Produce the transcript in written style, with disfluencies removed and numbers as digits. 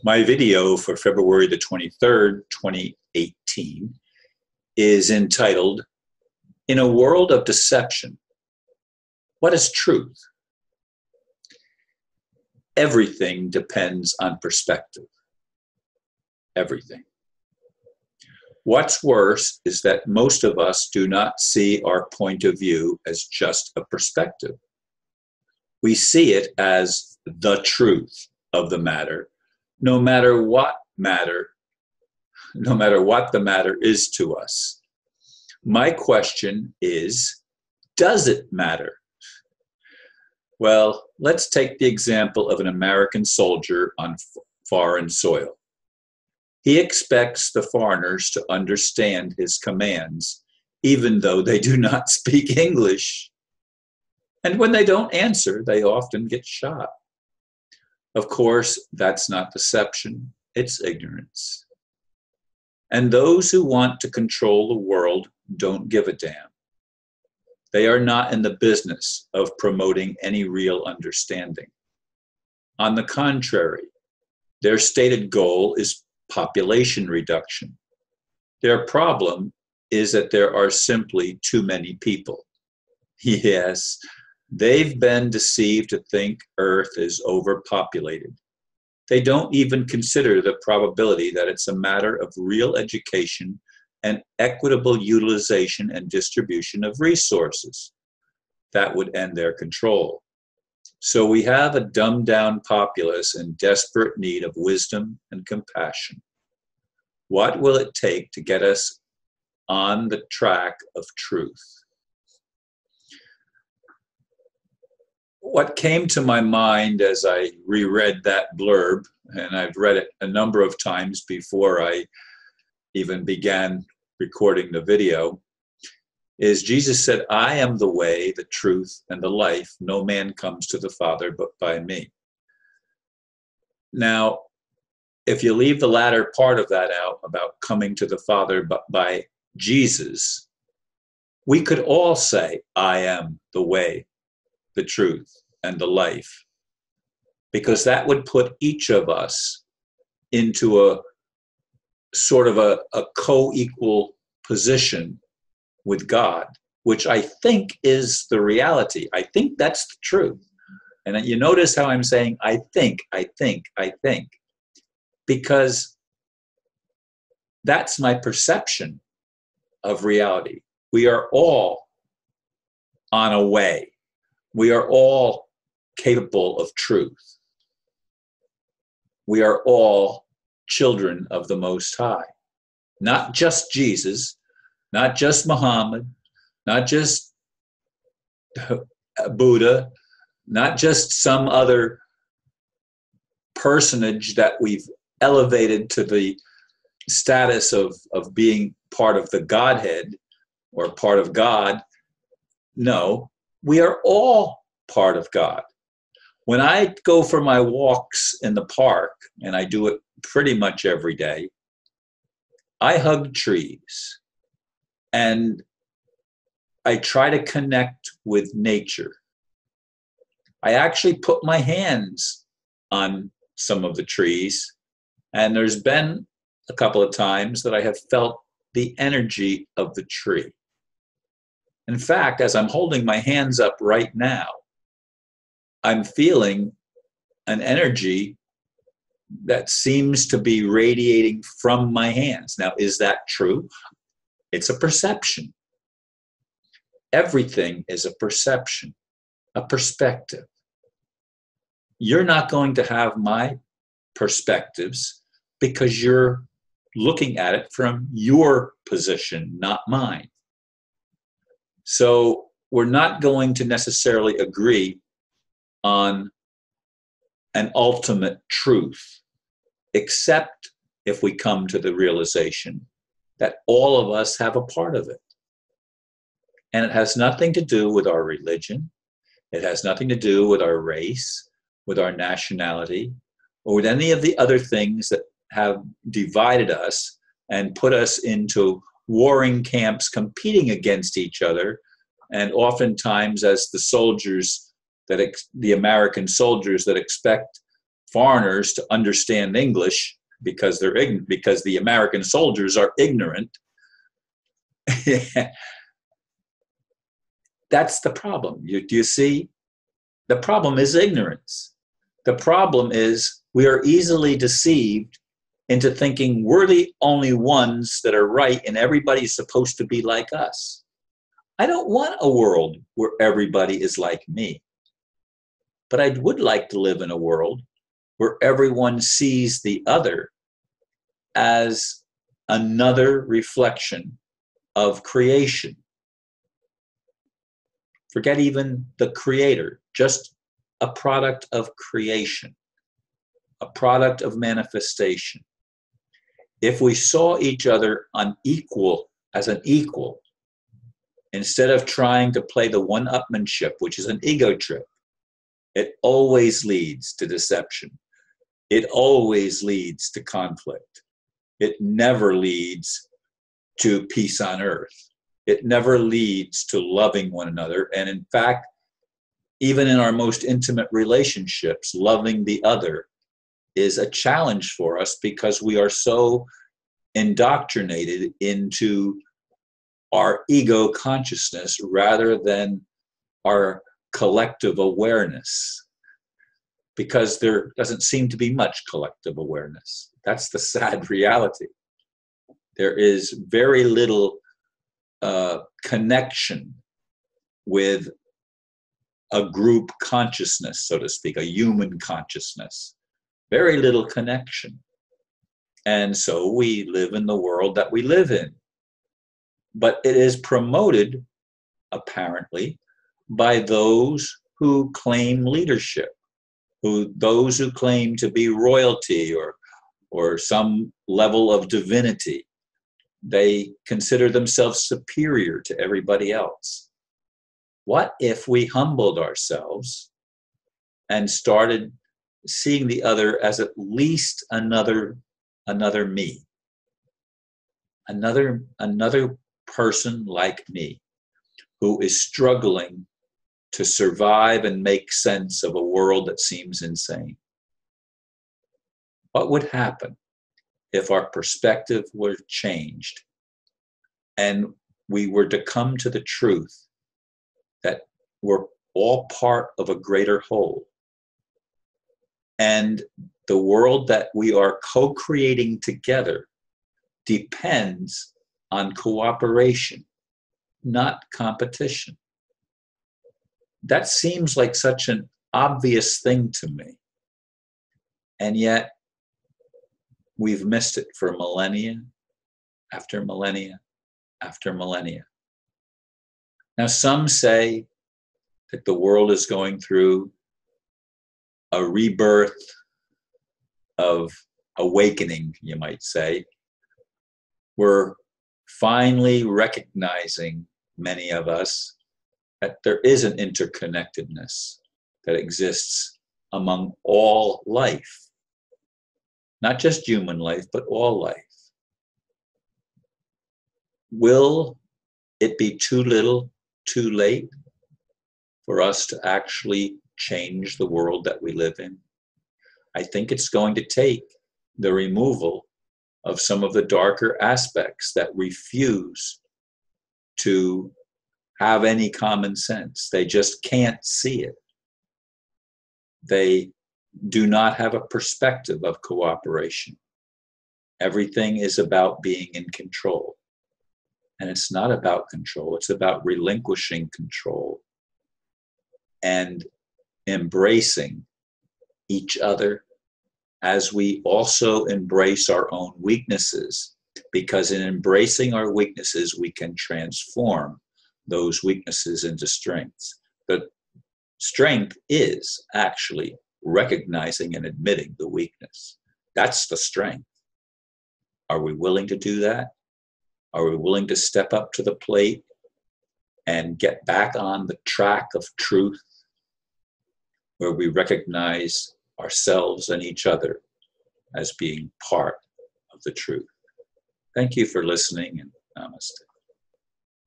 My video for February the 23rd, 2018 is entitled, In a World of Deception, What is Truth? Everything depends on perspective. Everything. What's worse is that most of us do not see our point of view as just a perspective. We see it as the truth of the matter, no matter what the matter is to us. My question is, does it matter? Well, let's take the example of an American soldier on foreign soil. He expects the foreigners to understand his commands, even though they do not speak English. And when they don't answer, they often get shot. Of course, that's not deception, it's ignorance. And those who want to control the world don't give a damn. They are not in the business of promoting any real understanding. On the contrary, their stated goal is population reduction. Their problem is that there are simply too many people. Yes, they've been deceived to think Earth is overpopulated. They don't even consider the probability that it's a matter of real education and equitable utilization and distribution of resources. That would end their control. So we have a dumbed-down populace in desperate need of wisdom and compassion. What will it take to get us on the track of truth? What came to my mind as I reread that blurb, and I've read it a number of times before I even began recording the video, is Jesus said, I am the way, the truth, and the life. No man comes to the Father but by me. Now, if you leave the latter part of that out about coming to the Father but by Jesus, we could all say, I am the way, the truth, and the life, because that would put each of us into a sort of a co-equal position with God, which I think is the reality. I think that's the truth. And you notice how I'm saying, I think, because that's my perception of reality. We are all on a way. We are all capable of truth. We are all children of the Most High. Not just Jesus, not just Muhammad, not just Buddha, not just some other personage that we've elevated to the status of being part of the Godhead or part of God. No, we are all part of God. When I go for my walks in the park, and I do it pretty much every day, I hug trees and I try to connect with nature. I actually put my hands on some of the trees, and there's been a couple of times that I have felt the energy of the tree. In fact, as I'm holding my hands up right now, I'm feeling an energy that seems to be radiating from my hands. Now, is that true? It's a perception. Everything is a perception, a perspective. You're not going to have my perspectives because you're looking at it from your position, not mine. So we're not going to necessarily agree on an ultimate truth, except if we come to the realization that all of us have a part of it. And it has nothing to do with our religion. It has nothing to do with our race, with our nationality, or with any of the other things that have divided us and put us into warring camps competing against each other. And oftentimes, as the soldiers the American soldiers that expect foreigners to understand English because because the American soldiers are ignorant. That's the problem. Do you see? The problem is ignorance. The problem is we are easily deceived into thinking we're the only ones that are right and everybody's supposed to be like us. I don't want a world where everybody is like me. But I would like to live in a world where everyone sees the other as another reflection of creation. Forget even the creator, just a product of creation, a product of manifestation. If we saw each other as an equal, instead of trying to play the one-upmanship, which is an ego trip, it always leads to deception. It always leads to conflict. It never leads to peace on earth. It never leads to loving one another. And in fact, even in our most intimate relationships, loving the other is a challenge for us because we are so indoctrinated into our ego consciousness rather than our collective awareness, because there doesn't seem to be much collective awareness. That's the sad reality. There is very little connection with a group consciousness, so to speak, a human consciousness. Very little connection. And so we live in the world that we live in. But it is promoted, apparently, by those who claim leadership, those who claim to be royalty or some level of divinity. They consider themselves superior to everybody else. What if we humbled ourselves and started seeing the other as at least another me, another person like me who is struggling to survive and make sense of a world that seems insane? What would happen if our perspective were changed and we were to come to the truth that we're all part of a greater whole? And the world that we are co-creating together depends on cooperation, not competition. That seems like such an obvious thing to me. And yet, we've missed it for millennia after millennia after millennia. Now, some say that the world is going through a rebirth of awakening, you might say. We're finally recognizing, many of us, that there is an interconnectedness that exists among all life. Not just human life, but all life. Will it be too little, too late for us to actually change the world that we live in? I think it's going to take the removal of some of the darker aspects that refuse to have any common sense. They just can't see it. They do not have a perspective of cooperation. Everything is about being in control. And it's not about control, it's about relinquishing control and embracing each other as we also embrace our own weaknesses. Because in embracing our weaknesses, we can transform those weaknesses into strengths. The strength is actually recognizing and admitting the weakness. That's the strength. Are we willing to do that? Are we willing to step up to the plate and get back on the track of truth, where we recognize ourselves and each other as being part of the truth? Thank you for listening, and namaste.